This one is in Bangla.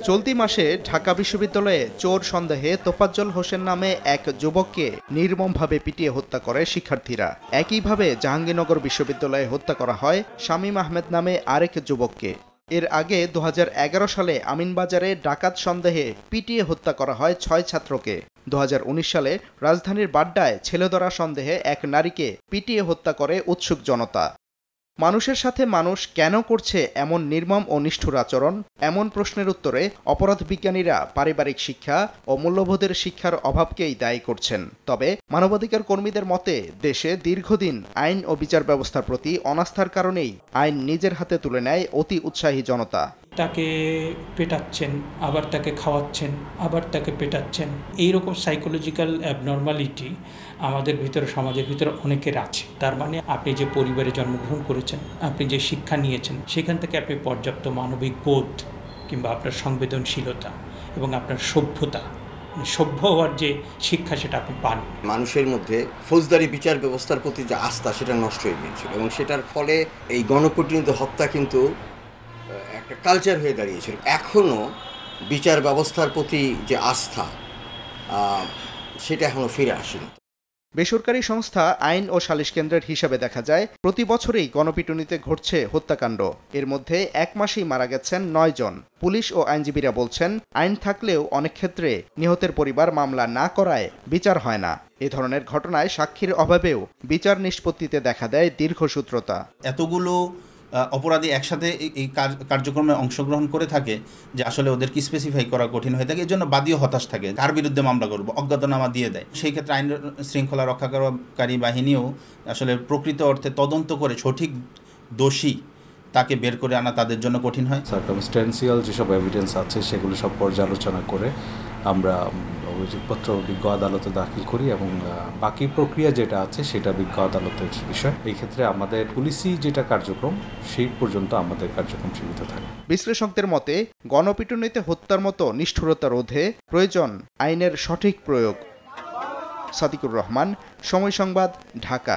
চলতি মাসে ঢাকা বিশ্ববিদ্যালয়ে চোর সন্দেহে তোফাজ্জল হোসেন নামে এক যুবককে নির্মমভাবে পিটিয়ে হত্যা করে শিক্ষার্থীরা। একইভাবে জাহাঙ্গীরনগর বিশ্ববিদ্যালয়ে হত্যা করা হয় শামীম আহমেদ নামে আরেক যুবককে। এর আগে 2011 সালে আমিনবাজারে ডাকাত সন্দেহে পিটিয়ে হত্যা করা হয় 6 ছাত্রকে। 2019 সালে রাজধানীর বাড্ডায় ছেলেধরা সন্দেহে এক নারীকে পিটিয়ে হত্যা করে উৎসুক জনতা। মানুষের সাথে মানুষ কেন করছে এমন নির্মম ও নিষ্ঠুর আচরণ? এমন প্রশ্নের উত্তরে অপরাধ বিজ্ঞানীরা পারিবারিক শিক্ষা ও মূল্যবোধের শিক্ষার অভাবকেই দায়ী করছেন। তবে মানবাধিকার কর্মীদের মতে দেশে দীর্ঘদিন আইন ও বিচার ব্যবস্থার প্রতি অনাস্থার কারণেই আইন নিজের হাতে তুলে নেয় অতি উৎসাহী জনতা। তাকে পেটাচ্ছেন, আবার তাকে খাওয়াচ্ছেন, আবার তাকে পেটাচ্ছেন, এইরকম সাইকোলজিক্যাল অ্যাবনর্মালিটি আমাদের ভিতরে, সমাজের ভিতরে অনেকের আছে। তার মানে আপনি যে পরিবারে জন্মগ্রহণ করেছেন, আপনি যে শিক্ষা নিয়েছেন, সেখান থেকে আপনি পর্যাপ্ত মানবিক বোধ কিংবা আপনার সংবেদনশীলতা এবং আপনার সভ্যতা, সভ্য হওয়ার যে শিক্ষা, সেটা আপনি পান। মানুষের মধ্যে ফৌজদারি বিচার ব্যবস্থার প্রতি যে আস্থা, সেটা নষ্ট হয়ে গিয়েছিল এবং সেটার ফলে এই গণপ্রতিনিধি হত্যা কিন্তু একটা কালচার হয়ে দাঁড়িয়েছিল। এখনও বিচার ব্যবস্থার প্রতি যে আস্থা, সেটা এখনও ফিরে আসেনি। বেসরকারি সংস্থা আইন ও সালিশ কেন্দ্রের হিসাবে দেখা যায় প্রতি বছরই গণপিটুনিতে ঘটছে হত্যাকাণ্ড। এর মধ্যে এক মাসেই মারা গেছেন 9 জন। পুলিশ ও আইনজীবীরা বলছেন, আইন থাকলেও অনেক ক্ষেত্রে নিহতের পরিবার মামলা না করায় বিচার হয় না। এ ধরনের ঘটনায় সাক্ষীর অভাবেও বিচার নিষ্পত্তিতে দেখা দেয় দীর্ঘসূত্রতা। এতগুলো অপরাধী একসাথে এই কার্যক্রমে অংশগ্রহণ করে থাকে যে আসলে ওদেরকে স্পেসিফাই করা কঠিন হয়ে থাকে। এই জন্য বাদীও হতাশ থাকে, কার বিরুদ্ধে মামলা করবো, অজ্ঞাতনামা দিয়ে দেয়। সেই ক্ষেত্রে আইন শৃঙ্খলা রক্ষাকারী বাহিনীও আসলে প্রকৃত অর্থে তদন্ত করে সঠিক দোষী তাকে বের করে আনা তাদের জন্য কঠিন হয়। সার্কামস্ট্যান্সিয়াল যেসব এভিডেন্স আছে সেগুলো সব পর্যালোচনা করে আমরা অভিযোগপত্র বিজ্ঞ আদালতে দাখিল করি এবং বাকি প্রক্রিয়া যেটা আছে সেটা বিজ্ঞ আদালতের বিষয়। এই ক্ষেত্রে আমাদের পুলিশি যেটা কার্যক্রম, সেই পর্যন্ত আমাদের কার্যক্রম সীমিত থাকে। বিশ্লেষকদের মতে গণপিটুনিতে হত্যার মতো নিষ্ঠুরতা রোধে প্রয়োজন আইনের সঠিক প্রয়োগ। সাদিকুর রহমান, সময় সংবাদ, ঢাকা।